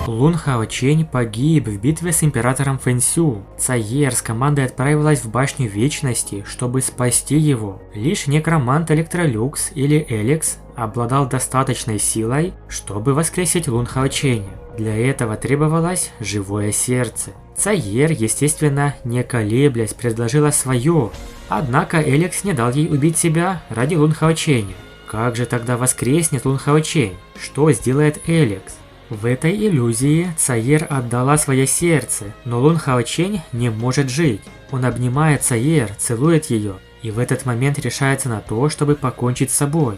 Лун Хаочень погиб в битве с императором Фэнсю. Цаер с командой отправилась в башню Вечности, чтобы спасти его. Лишь некромант Электролюкс или Элекс обладал достаточной силой, чтобы воскресить Лун Хаоченя. Для этого требовалось живое сердце. Цаер, естественно, не колеблясь, предложила свое, однако Элекс не дал ей убить себя ради Лун Хаоченя. Как же тогда воскреснет Лун Хаочень? Что сделает Элекс? В этой иллюзии Цаер отдала свое сердце, но Лун Хаочень не может жить. Он обнимает Цаер, целует ее, и в этот момент решается на то, чтобы покончить с собой.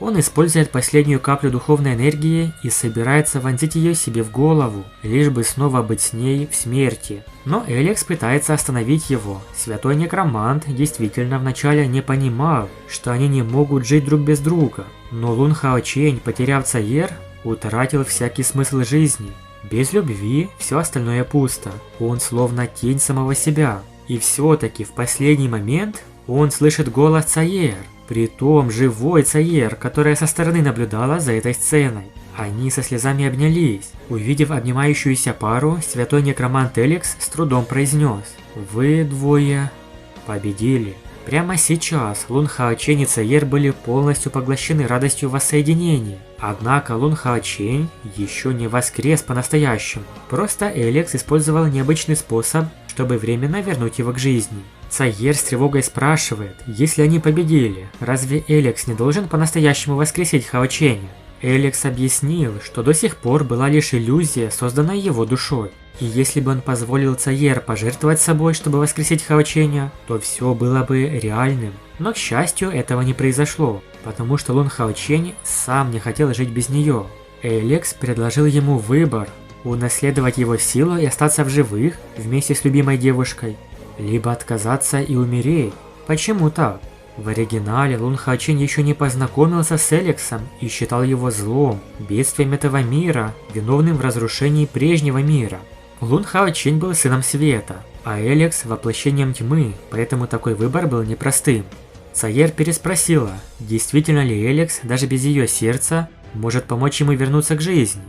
Он использует последнюю каплю духовной энергии и собирается вонзить ее себе в голову, лишь бы снова быть с ней в смерти. Но Элекс пытается остановить его. Святой некромант действительно вначале не понимал, что они не могут жить друг без друга. Но Лун Хаочень, потеряв Цаер, утратил всякий смысл жизни. Без любви все остальное пусто. Он словно тень самого себя. И все-таки в последний момент он слышит голос Цаер. Притом живой Цаер, которая со стороны наблюдала за этой сценой. Они со слезами обнялись. Увидев обнимающуюся пару, святой некромант Элекс с трудом произнес: «Вы двое победили». Прямо сейчас Лун Хаочень и Цаер были полностью поглощены радостью воссоединения. Однако Лун Хаочень еще не воскрес по-настоящему. Просто Элекс использовал необычный способ, чтобы временно вернуть его к жизни. Цаер с тревогой спрашивает, если они победили, разве Элекс не должен по-настоящему воскресить Хаоченя? Элекс объяснил, что до сих пор была лишь иллюзия, созданная его душой. И если бы он позволил Цаер пожертвовать собой, чтобы воскресить Хаоченя, то все было бы реальным. Но, к счастью, этого не произошло, потому что Лун Хаочень сам не хотел жить без нее. Элекс предложил ему выбор – унаследовать его силу и остаться в живых вместе с любимой девушкой, либо отказаться и умереть. Почему так? В оригинале Лун Хаочень еще не познакомился с Элексом и считал его злом, бедствием этого мира, виновным в разрушении прежнего мира. Лун Хаочень был сыном света, а Элекс – воплощением тьмы, поэтому такой выбор был непростым. Цаер переспросила, действительно ли Элекс, даже без ее сердца, может помочь ему вернуться к жизни.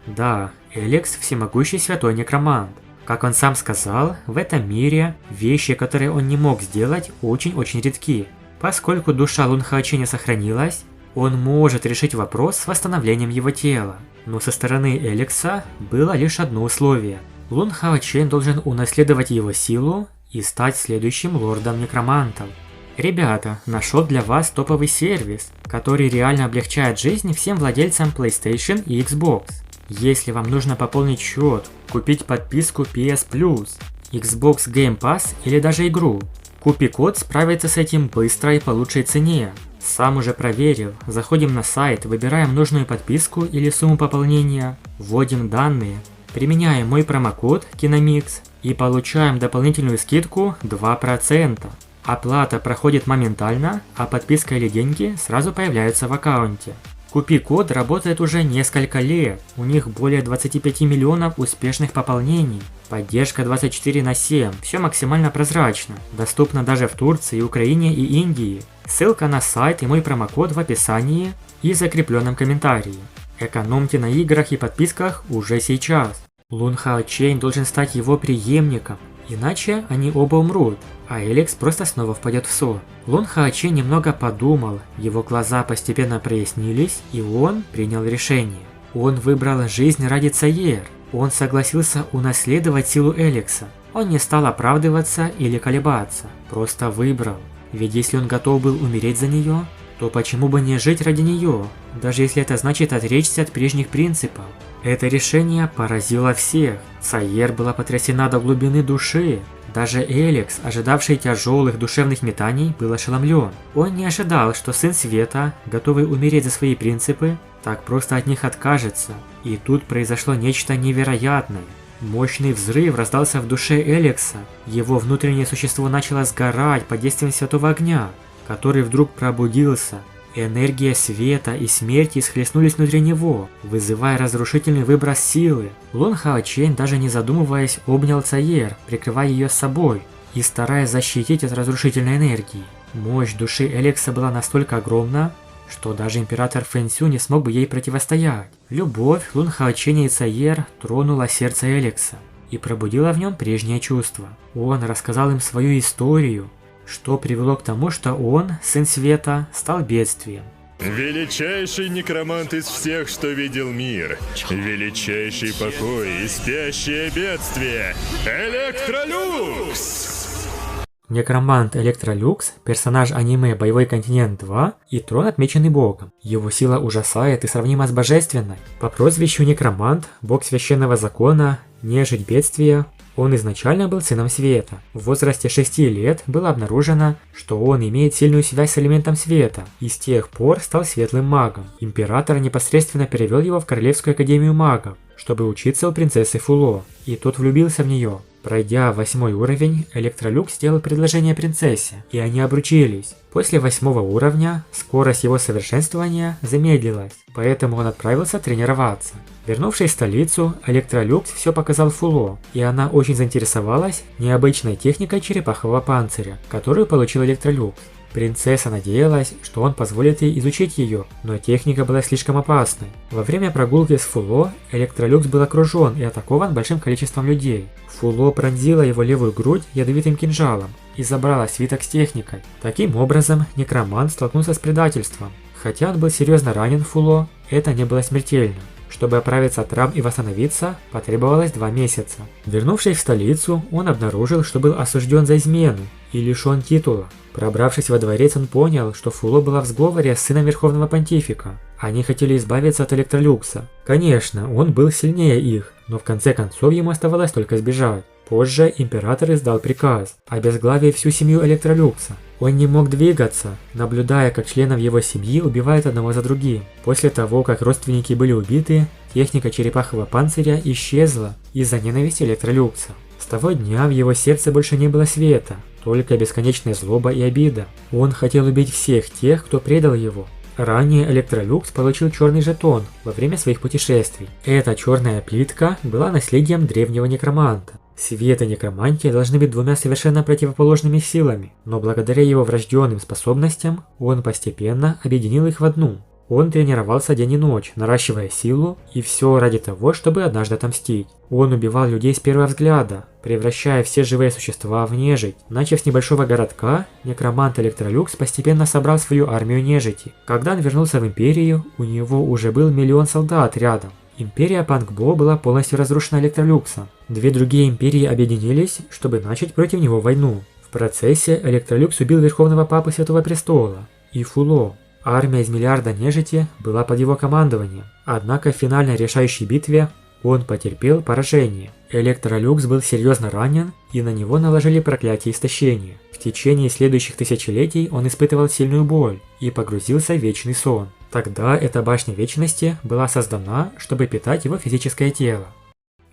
Да, Элекс – всемогущий святой некромант. Как он сам сказал, в этом мире вещи, которые он не мог сделать, очень-очень редки. Поскольку душа Лун Хаоченя сохранилась, он может решить вопрос с восстановлением его тела. Но со стороны Элекса было лишь одно условие. Лун Хаочень должен унаследовать его силу и стать следующим лордом некромантов. Ребята, нашел для вас топовый сервис, который реально облегчает жизнь всем владельцам PlayStation и Xbox. Если вам нужно пополнить счет, купить подписку PS Plus, Xbox Game Pass или даже игру, Купи-код справится с этим быстро и по лучшей цене. Сам уже проверил. Заходим на сайт, выбираем нужную подписку или сумму пополнения, вводим данные, применяем мой промокод KINOMIX и получаем дополнительную скидку 2%. Оплата проходит моментально, а подписка или деньги сразу появляются в аккаунте. Купи-код работает уже несколько лет, у них более 25 миллионов успешных пополнений, поддержка 24/7, все максимально прозрачно, доступно даже в Турции, Украине и Индии. Ссылка на сайт и мой промокод в описании и закрепленном комментарии. Экономьте на играх и подписках уже сейчас. Лун Хаочень должен стать его преемником, иначе они оба умрут, а Элекс просто снова впадет в сон. Лун Хаочень немного подумал, его глаза постепенно прояснились, и он принял решение. Он выбрал жизнь ради Цаер. Он согласился унаследовать силу Элекса. Он не стал оправдываться или колебаться, просто выбрал. Ведь если он готов был умереть за нее, то почему бы не жить ради нее, даже если это значит отречься от прежних принципов. Это решение поразило всех. Цаер была потрясена до глубины души. Даже Элекс, ожидавший тяжелых душевных метаний, был ошеломлен. Он не ожидал, что сын света, готовый умереть за свои принципы, так просто от них откажется. И тут произошло нечто невероятное. Мощный взрыв раздался в душе Элекса. Его внутреннее существо начало сгорать под действием святого огня, который вдруг пробудился. Энергия света и смерти схлестнулись внутри него, вызывая разрушительный выброс силы. Лун Хаочень, даже не задумываясь, обнял Цаер, прикрывая ее собой и стараясь защитить от разрушительной энергии. Мощь души Элекса была настолько огромна, что даже император Фэнсю не смог бы ей противостоять. Любовь Лун Хаоченя и Цаер тронула сердце Элекса и пробудила в нем прежние чувства. Он рассказал им свою историю, что привело к тому, что он, сын света, стал бедствием. Величайший некромант из всех, что видел мир. Величайший покой и спящее бедствие. Электролюкс! Некромант Электролюкс – персонаж аниме «Боевой континент 2» и трон, отмеченный богом. Его сила ужасает и сравнима с божественной. По прозвищу Некромант, бог священного закона, нежить бедствия, он изначально был сыном света. В возрасте 6 лет было обнаружено, что он имеет сильную связь с элементом света, и с тех пор стал светлым магом. Император непосредственно перевел его в Королевскую академию магов, чтобы учиться у принцессы Фуло, и тот влюбился в нее. Пройдя 8 уровень, Электролюкс сделал предложение принцессе, и они обручились. После 8 уровня скорость его совершенствования замедлилась, поэтому он отправился тренироваться. Вернувшись в столицу, Электролюкс все показал Фуло, и она очень заинтересовалась необычной техникой черепахового панциря, которую получил Электролюкс. Принцесса надеялась, что он позволит ей изучить ее, но техника была слишком опасной. Во время прогулки с Фуло Электролюкс был окружен и атакован большим количеством людей. Фуло пронзила его левую грудь ядовитым кинжалом и забрала свиток с техникой. Таким образом, некромант столкнулся с предательством. Хотя он был серьезно ранен Фуло, это не было смертельно. Чтобы оправиться от ран и восстановиться, потребовалось 2 месяца. Вернувшись в столицу, он обнаружил, что был осужден за измену и лишен титула. Пробравшись во дворец, он понял, что Фуло была в сговоре с сыном Верховного Понтифика. Они хотели избавиться от Электролюкса. Конечно, он был сильнее их, но в конце концов ему оставалось только сбежать. Позже император издал приказ, обезглавив всю семью Электролюкса. Он не мог двигаться, наблюдая, как членов его семьи убивают одного за другим. После того, как родственники были убиты, техника черепахового панциря исчезла из-за ненависти Электролюкса. С того дня в его сердце больше не было света, только бесконечная злоба и обида. Он хотел убить всех тех, кто предал его. Ранее Электролюкс получил черный жетон во время своих путешествий. Эта черная плитка была наследием древнего некроманта. Свет и некромантия должны быть двумя совершенно противоположными силами, но благодаря его врожденным способностям он постепенно объединил их в одну. Он тренировался день и ночь, наращивая силу, и все ради того, чтобы однажды отомстить. Он убивал людей с первого взгляда, превращая все живые существа в нежить. Начав с небольшого городка, некромант Электролюкс постепенно собрал свою армию нежити. Когда он вернулся в Империю, у него уже был 1 000 000 солдат рядом. Империя Панкбо была полностью разрушена Электролюксом. 2 другие империи объединились, чтобы начать против него войну. В процессе Электролюкс убил Верховного Папу Святого Престола и Фуло. Армия из миллиарда нежити была под его командованием. Однако в финальной решающей битве он потерпел поражение. Электролюкс был серьезно ранен, и на него наложили проклятие истощения. В течение следующих тысячелетий он испытывал сильную боль и погрузился в вечный сон. Тогда эта башня вечности была создана, чтобы питать его физическое тело.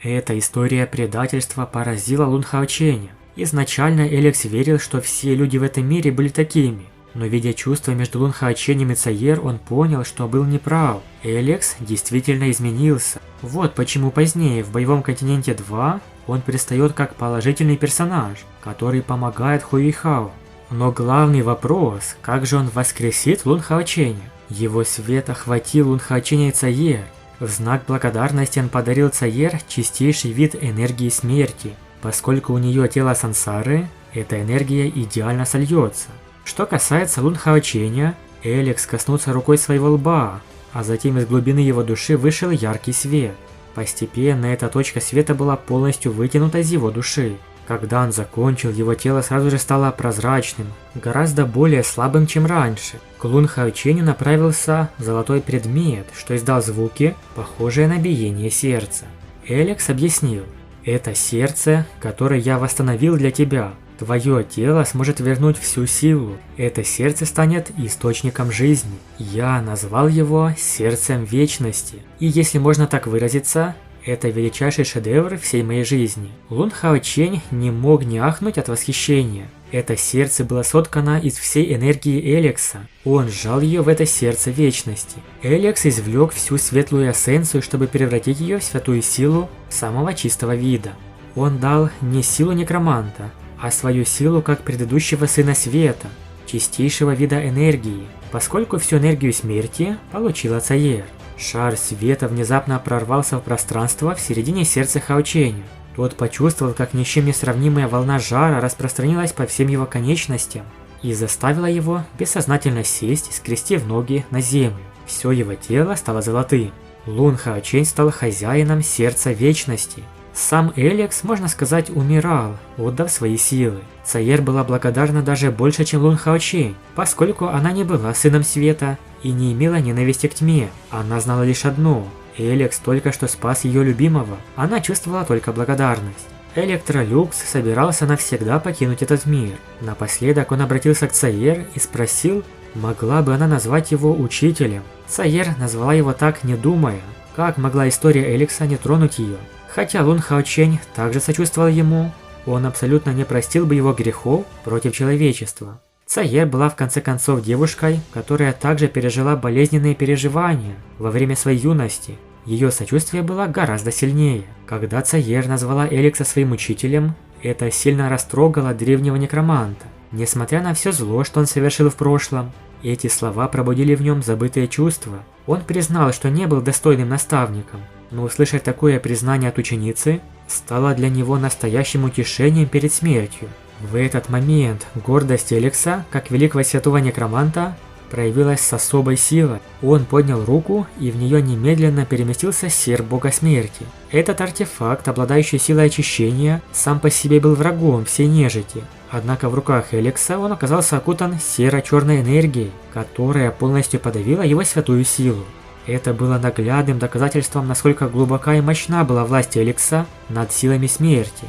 Эта история предательства поразила Лун Хаоченя. Изначально Элекс верил, что все люди в этом мире были такими. Но видя чувства между Лун Хаоченем и Цаер, он понял, что был неправ. Элекс действительно изменился. Вот почему позднее в Боевом континенте 2 он предстает как положительный персонаж, который помогает Хуэйхао. Но главный вопрос, как же он воскресит Лун Хаоченя? Его свет охватил Лун Хаоченя и Цаер. В знак благодарности он подарил Цаер чистейший вид энергии смерти. Поскольку у нее тело сансары, эта энергия идеально сольется. Что касается Лун Хаоченя, Элекс коснулся рукой своего лба, а затем из глубины его души вышел яркий свет. Постепенно эта точка света была полностью вытянута из его души. Когда он закончил, его тело сразу же стало прозрачным, гораздо более слабым, чем раньше. К Лун Хаоченю направился золотой предмет, что издал звуки, похожие на биение сердца. Элекс объяснил: «Это сердце, которое я восстановил для тебя. Твое тело сможет вернуть всю силу. Это сердце станет источником жизни. Я назвал его сердцем вечности. И если можно так выразиться, это величайший шедевр всей моей жизни». Лун Хаочень не мог не ахнуть от восхищения. Это сердце было соткано из всей энергии Элекса. Он сжал ее в это сердце вечности. Элекс извлек всю светлую эссенцию, чтобы превратить ее в святую силу самого чистого вида. Он дал не силу некроманта, а свою силу как предыдущего сына света, чистейшего вида энергии. поскольку всю энергию смерти получила Цаер. Шар света внезапно прорвался в пространство в середине сердца Хао Ченя. Тот почувствовал, как ни с чем не сравнимая волна жара распространилась по всем его конечностям и заставила его бессознательно сесть, скрестив ноги на землю. Все его тело стало золотым. Лун Хао Чень стал хозяином сердца вечности. Сам Элекс, можно сказать, умирал, отдав свои силы. Цаер была благодарна даже больше, чем Лун Хао Чень, поскольку она не была сыном света и не имела ненависти к тьме. Она знала лишь одно – Элекс только что спас ее любимого, она чувствовала только благодарность. Электролюкс собирался навсегда покинуть этот мир. Напоследок он обратился к Цаер и спросил, могла бы она назвать его учителем. Цаер назвала его так, не думая. Как могла история Элекса не тронуть ее? Хотя Лун Хао Чень также сочувствовал ему, он абсолютно не простил бы его грехов против человечества. Цаер была в конце концов девушкой, которая также пережила болезненные переживания во время своей юности. Ее сочувствие было гораздо сильнее. Когда Цаер назвала Элекса своим учителем, это сильно растрогало древнего некроманта. Несмотря на все зло, что он совершил в прошлом, эти слова пробудили в нем забытые чувства. Он признал, что не был достойным наставником, но услышать такое признание от ученицы стало для него настоящим утешением перед смертью. В этот момент гордость Элекса, как великого святого некроманта, проявилась с особой силой. Он поднял руку, и в нее немедленно переместился серп бога смерти. Этот артефакт, обладающий силой очищения, сам по себе был врагом всей нежити. Однако в руках Элекса он оказался окутан серо-черной энергией, которая полностью подавила его святую силу. Это было наглядным доказательством, насколько глубока и мощна была власть Элекса над силами смерти.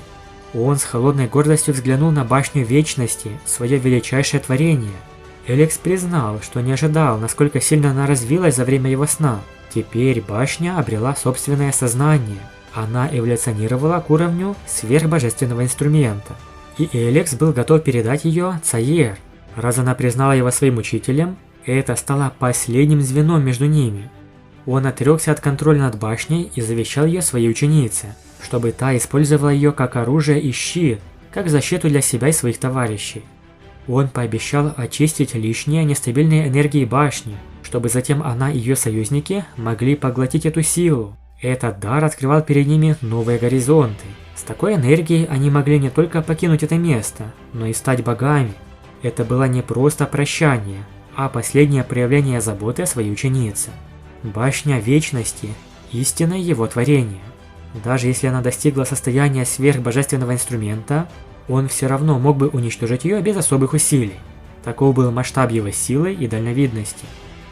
Он с холодной гордостью взглянул на башню вечности, свое величайшее творение. Элекс признал, что не ожидал, насколько сильно она развилась за время его сна. Теперь башня обрела собственное сознание. Она эволюционировала к уровню сверхбожественного инструмента. И Элекс был готов передать ее Цаер. Раз она признала его своим учителем, это стало последним звеном между ними. Он отрекся от контроля над башней и завещал ее своей ученице, чтобы та использовала ее как оружие и щит, как защиту для себя и своих товарищей. Он пообещал очистить лишние нестабильные энергии башни, чтобы затем она и ее союзники могли поглотить эту силу. Этот дар открывал перед ними новые горизонты. С такой энергией они могли не только покинуть это место, но и стать богами. Это было не просто прощание, а последнее проявление заботы о своей ученице. Башня Вечности – истинное его творение. Даже если она достигла состояния сверхбожественного инструмента, он все равно мог бы уничтожить ее без особых усилий. Таков был масштаб его силы и дальновидности.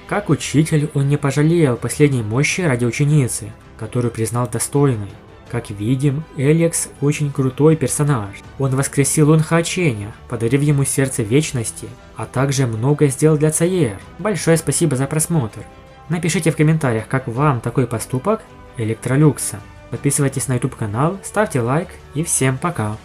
Как учитель, он не пожалел последней мощи ради ученицы, которую признал достойной. Как видим, Элекс очень крутой персонаж. Он воскресил Лун Хао Ченя, подарив ему сердце вечности, а также многое сделал для Цаер. Большое спасибо за просмотр. Напишите в комментариях, как вам такой поступок Электролюкса. Подписывайтесь на YouTube канал, ставьте лайк и всем пока.